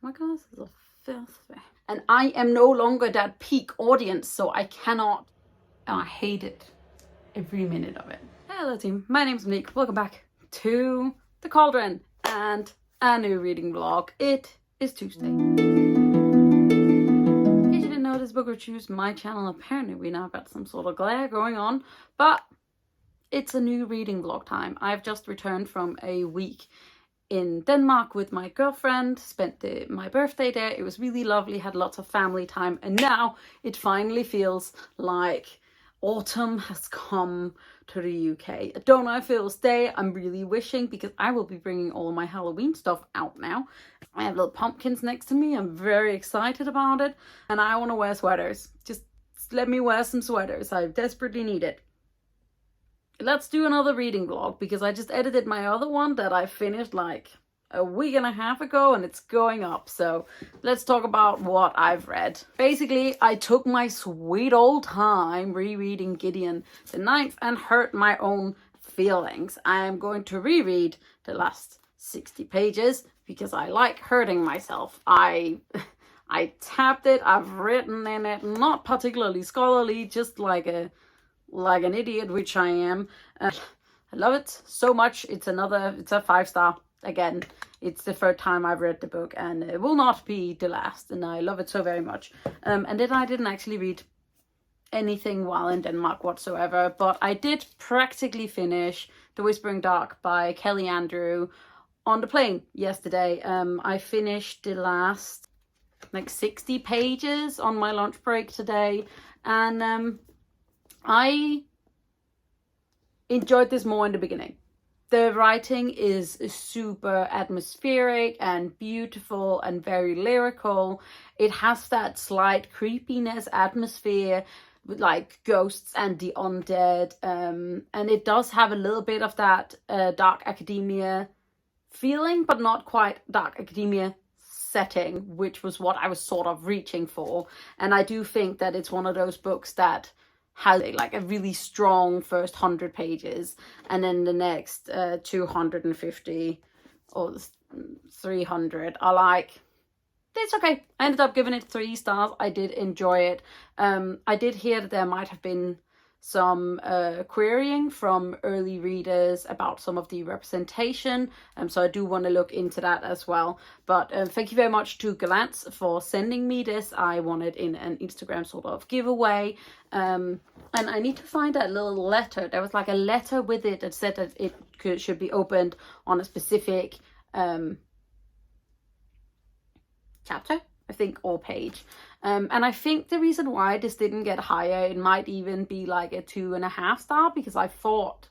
My glasses are filthy. And I am no longer that peak audience, so I cannot. And I hate it. Every minute of it. Hello team, my name's Monique. Welcome back to The Cauldron and a new reading vlog. It is Tuesday. In case you didn't notice, Bookwitchreviews, my channel, apparently we now got some sort of glare going on, but it's a new reading vlog time. I've just returned from a week in Denmark with my girlfriend, spent my birthday there. It was really lovely, had lots of family time, and now it finally feels like autumn has come to the UK. I don't know if it will stay. I'm really wishing, because I will be bringing all my Halloween stuff out now. I have little pumpkins next to me. I'm very excited about it. And I want to wear sweaters. Just let me wear some sweaters. I desperately need it. Let's do another reading vlog, because I just edited my other one that I finished like a week and a half ago, and it's going up. So let's talk about what I've read. Basically, I took my sweet old time rereading Gideon the Ninth and hurt my own feelings. I am going to reread the last 60 pages because I like hurting myself. I tapped it, I've written in it, not particularly scholarly, just like an idiot, which I am. I love it so much. It's a 5-star. Again, it's the third time I've read the book, and it will not be the last, and I love it so very much. And then I didn't actually read anything while in Denmark whatsoever, but I did practically finish The Whispering Dark by Kelly Andrew on the plane yesterday. I finished the last like 60 pages on my lunch break today, and I enjoyed this more in the beginning. The writing is super atmospheric and beautiful and very lyrical. It has that slight creepiness atmosphere with like ghosts and the undead. And it does have a little bit of that dark academia feeling, but not quite dark academia setting, which was what I was sort of reaching for. And I do think that it's one of those books that has like a really strong first 100 pages, and then the next 250 or 300 are like, it's okay. I ended up giving it 3 stars. I did enjoy it. I did hear that there might have been some querying from early readers about some of the representation, so I do want to look into that as well. But thank you very much to Galance for sending me this. I won it in an Instagram sort of giveaway, and I need to find that little letter. There was like a letter with it that said that it should be opened on a specific chapter, I think, or page. And I think the reason why this didn't get higher, it might even be like a 2.5 star, because I thought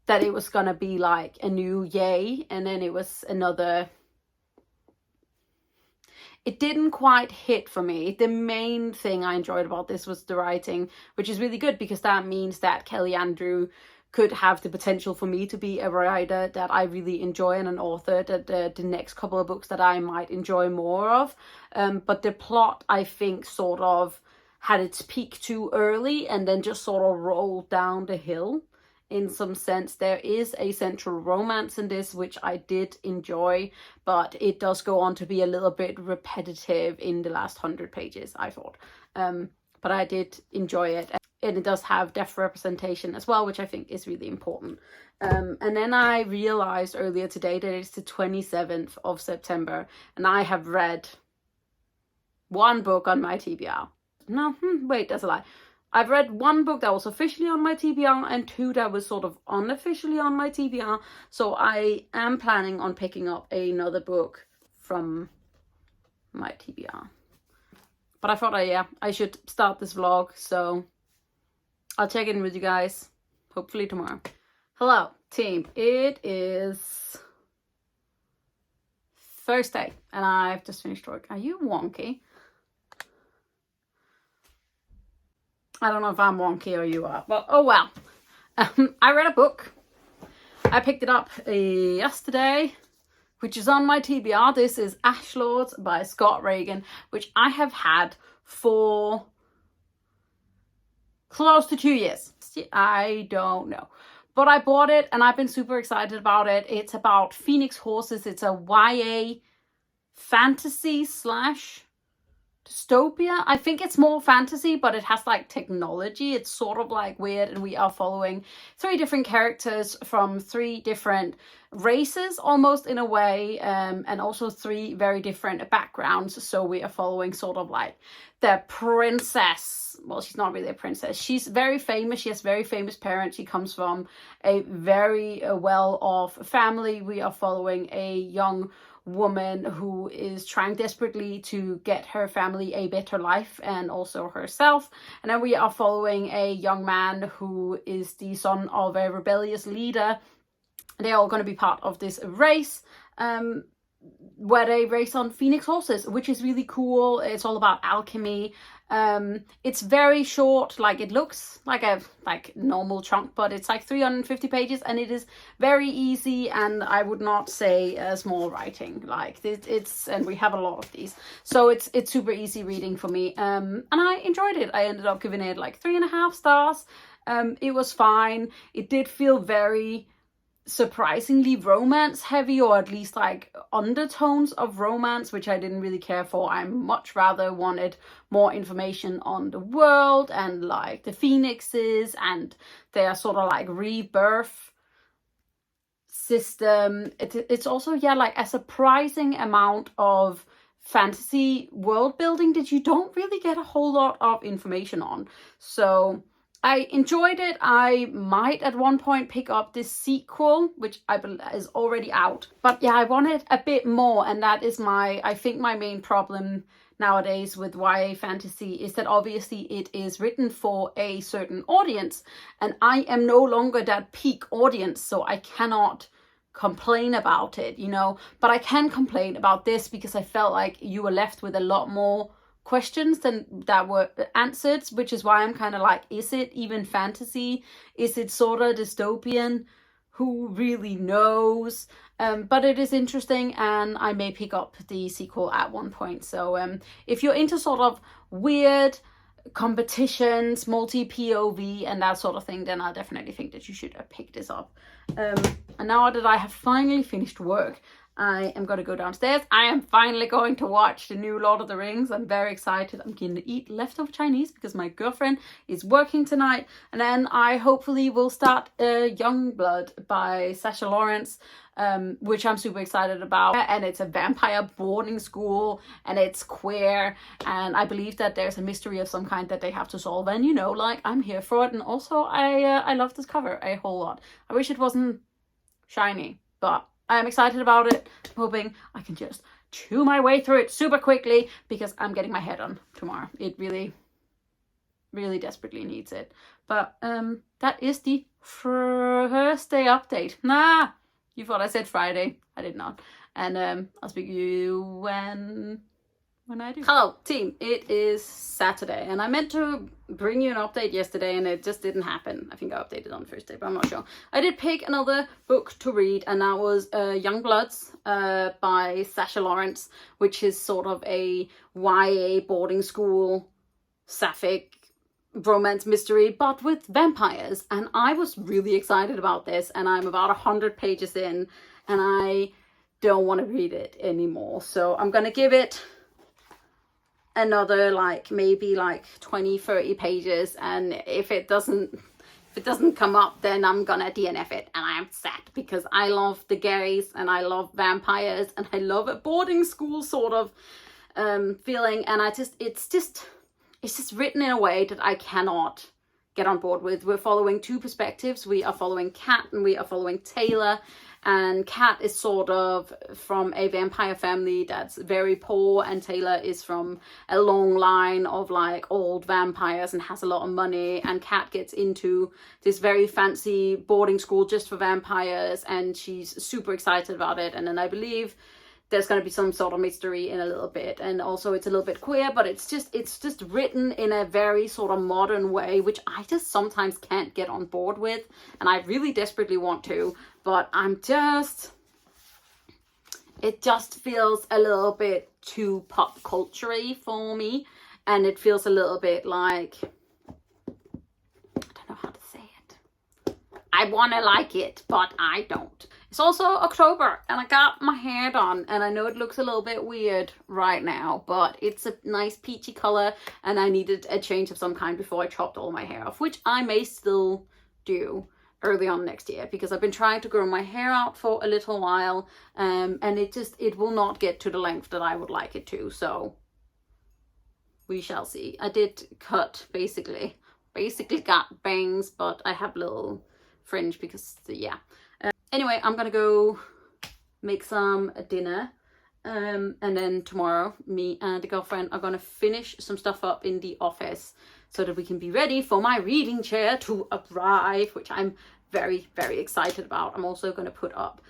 that it was gonna be like a new yay, and then it was another. It didn't quite hit for me. The main thing I enjoyed about this was the writing, which is really good, because that means that Kelly Andrew could have the potential for me to be a writer that I really enjoy, and an author that the next couple of books that I might enjoy more of. But the plot, I think, sort of had its peak too early and then just sort of rolled down the hill in some sense. There is a central romance in this, which I did enjoy, but it does go on to be a little bit repetitive in the last 100 pages, I thought. But I did enjoy it. And it does have deaf representation as well, which I think is really important. And then I realized earlier today that it's the 27th of September, and I have read 1 book on my TBR. No, wait, that's a lie. I've read 1 book that was officially on my TBR and 2 that was sort of unofficially on my TBR. So I am planning on picking up another book from my TBR. But I thought I should start this vlog, so I'll check in with you guys hopefully tomorrow. Hello team, it is Thursday and I've just finished work. Are you wonky? I don't know if I'm wonky or you are, but oh well. I read a book. I picked it up yesterday, which is on my TBR. This is Ashlords by Scott Reagan, which I have had for close to 2 years. I don't know. But I bought it and I've been super excited about it. It's about Phoenix horses. It's a YA fantasy slash dystopia. I think it's more fantasy, but it has like technology. It's sort of like weird, and we are following 3 different characters from 3 different races, almost in a way, and also 3 very different backgrounds. So we are following sort of like the princess. Well, she's not really a princess. She's very famous. She has very famous parents. She comes from a very well-off family. We are following a young woman who is trying desperately to get her family a better life, and also herself. And then we are following a young man who is the son of a rebellious leader. They're all going to be part of this race, where they race on phoenix horses, which is really cool. It's all about alchemy. It's very short. Like, it looks like a normal chunk, but it's like 350 pages, and it is very easy, and I would not say small writing. Like, it's and we have a lot of these, so it's super easy reading for me, and I enjoyed it. I ended up giving it like 3.5 stars. It was fine. It did feel very surprisingly romance heavy, or at least like undertones of romance, which I didn't really care for. I much rather wanted more information on the world and like the phoenixes and their sort of like rebirth system. It's also, yeah, like a surprising amount of fantasy world building that you don't really get a whole lot of information on. So I enjoyed it. I might at one point pick up this sequel, which I believe is already out. But yeah, I wanted a bit more, and that is I think my main problem nowadays with YA fantasy is that obviously it is written for a certain audience, and I am no longer that peak audience, so I cannot complain about it, you know. But I can complain about this because I felt like you were left with a lot more questions than that were answered, which is why I'm kind of like, is it even fantasy? Is it sort of dystopian? Who really knows? But it is interesting, and I may pick up the sequel at one point. So if you're into sort of weird competitions, multi-POV and that sort of thing, then I definitely think that you should pick this up. And now that I have finally finished work, I am going to go downstairs. I am finally going to watch the new Lord of the Rings. I'm very excited. I'm going to eat leftover Chinese because my girlfriend is working tonight. And then I hopefully will start Youngblood by Sacha Lawrence, which I'm super excited about. And it's a vampire boarding school, and it's queer. And I believe that there's a mystery of some kind that they have to solve. And, you know, like, I'm here for it. And also, I love this cover a whole lot. I wish it wasn't shiny, but I'm excited about it. I'm hoping I can just chew my way through it super quickly because I'm getting my hair done tomorrow. It really, really desperately needs it. But that is the first day update. Nah, you thought I said Friday. I did not. And I'll speak to you when I do. Hello, team. It is Saturday, and I meant to bring you an update yesterday, and it just didn't happen. I think I updated on Thursday, but I'm not sure. I did pick another book to read, and that was Youngbloods by Sacha Lawrence, which is sort of a YA boarding school sapphic romance mystery, but with vampires. And I was really excited about this, and I'm about 100 pages in, and I don't want to read it anymore. So I'm gonna give it another like maybe like 20-30 pages, and if it doesn't come up, then I'm gonna DNF it, and I'm sad because I love the Garys and I love vampires and I love a boarding school sort of feeling, and it's just written in a way that I cannot get on board with. We're following 2 perspectives. We are following Kat and we are following Taylor. And Kat is sort of from a vampire family that's very poor, and Taylor is from a long line of like old vampires and has a lot of money. And Kat gets into this very fancy boarding school just for vampires, and she's super excited about it. And then I believe there's going to be some sort of mystery in a little bit, and also it's a little bit queer, but it's just written in a very sort of modern way, which I just sometimes can't get on board with, and I really desperately want to, but it just feels a little bit too pop culture-y for me, and it feels a little bit like, I don't know how to say it. I want to like it, but I don't. It's also October and I got my hair done, and I know it looks a little bit weird right now, but it's a nice peachy color and I needed a change of some kind before I chopped all my hair off, which I may still do early on next year, because I've been trying to grow my hair out for a little while, and it will not get to the length that I would like it to, so we shall see. I did cut basically got bangs, but I have little fringe because yeah. Anyway, I'm gonna go make some dinner, and then tomorrow me and the girlfriend are gonna finish some stuff up in the office so that we can be ready for my reading chair to arrive, which I'm very, very excited about. I'm also gonna put up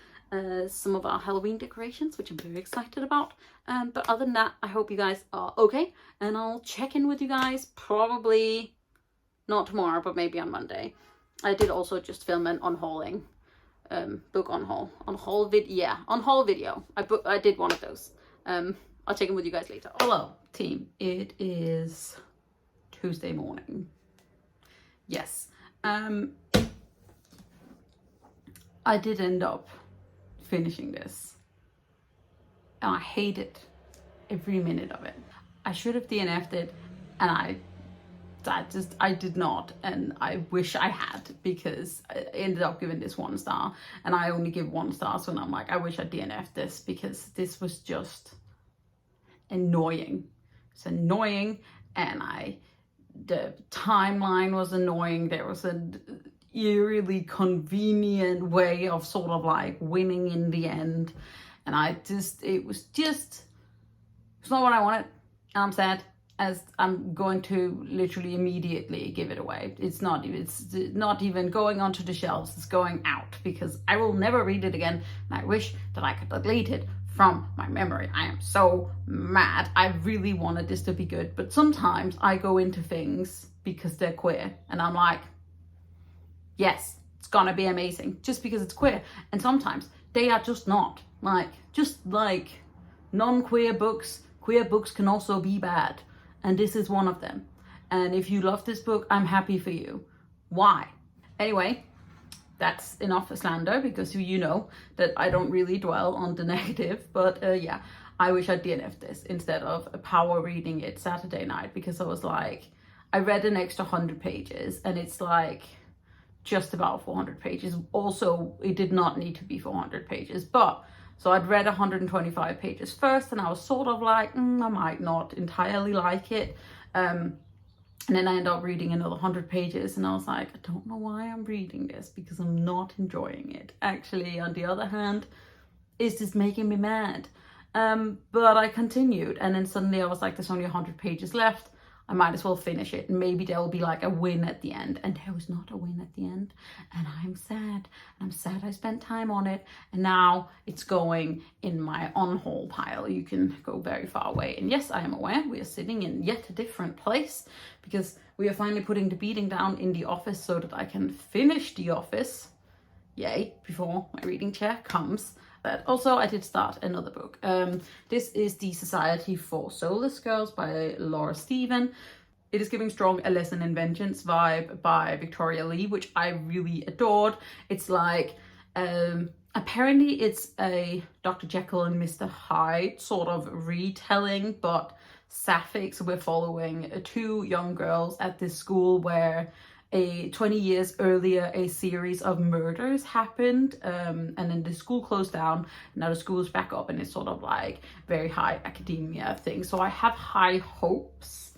some of our Halloween decorations, which I'm very excited about. But other than that, I hope you guys are okay, and I'll check in with you guys probably not tomorrow, but maybe on Monday. I did also just film an unhauling book on haul video. I did one of those. I'll check in with you guys later. Hello team, it is Tuesday morning. Yes, I did end up finishing this and I hated every minute of it. I should have DNF'd it, and I did not, and I wish I had, because I ended up giving this 1 star, and I only give 1 star, so I'm like, I wish I DNF'd this, because this was just annoying. It's annoying, and the timeline was annoying. There was an eerily convenient way of sort of like winning in the end, and it's not what I wanted, and I'm sad, as I'm going to literally immediately give it away. It's not even going onto the shelves, it's going out, because I will never read it again, and I wish that I could delete it from my memory. I am so mad. I really wanted this to be good, but sometimes I go into things because they're queer, and I'm like, yes, it's gonna be amazing just because it's queer, and sometimes they are just not. Just like non-queer books, queer books can also be bad. And this is one of them. And if you love this book, I'm happy for you. Why? Anyway, that's enough slander, because you know that I don't really dwell on the negative. But yeah, I wish I'd DNF'd this instead of power reading it Saturday night, because I was like, I read an extra 100 pages and it's like just about 400 pages. Also, it did not need to be 400 pages, but so I'd read 125 pages first, and I was sort of like, I might not entirely like it. And then I ended up reading another 100 pages, and I was like, I don't know why I'm reading this, because I'm not enjoying it. Actually, on the other hand, it's just making me mad. But I continued, and then suddenly I was like, there's only 100 pages left. I might as well finish it, and maybe there will be like a win at the end. And there was not a win at the end, and I'm sad. I'm sad I spent time on it, and now it's going in my on-haul pile. You can go very far away. And yes, I am aware we are sitting in yet a different place, because we are finally putting the beating down in the office so that I can finish the office, yay, before my reading chair comes. But also, I did start another book. This is The Society for Soulless Girls by Laura Stephen. It is giving strong A Lesson in Vengeance vibe by Victoria Lee, which I really adored. It's like, apparently it's a Dr. Jekyll and Mr. Hyde sort of retelling, but sapphic. So we're following 2 young girls at this school where 20 years earlier a series of murders happened, and then the school closed down. Now the school's back up, and it's sort of like very high academia thing. So I have high hopes.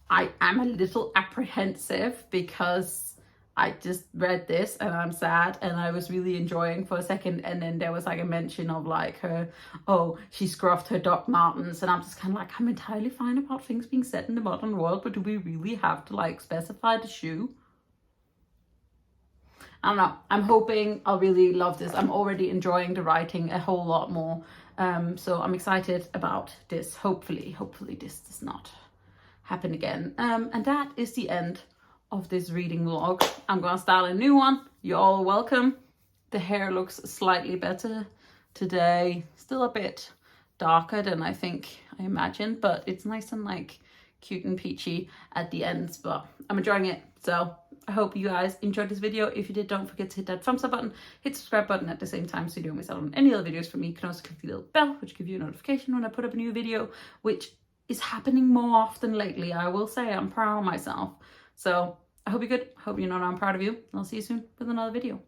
I am a little apprehensive because I just read this and I'm sad, and I was really enjoying for a second, and then there was like a mention of like her, oh, she scruffed her Doc Martens, and I'm just kind of like, I'm entirely fine about things being set in the modern world, but do we really have to like specify the shoe? I don't know. I'm hoping I'll really love this. I'm already enjoying the writing a whole lot more. So I'm excited about this. Hopefully this does not happen again. And that is the end of this reading vlog. I'm gonna start a new one. You're all welcome. The hair looks slightly better today. Still a bit darker than I imagined, but it's nice and like cute and peachy at the ends, but I'm enjoying it. So I hope you guys enjoyed this video. If you did, don't forget to hit that thumbs up button, hit the subscribe button at the same time so you don't miss out on any other videos from me. You can also click the little bell, which gives you a notification when I put up a new video, which is happening more often lately. I will say I'm proud of myself. So I hope you're good. I hope you know I'm proud of you. And I'll see you soon with another video.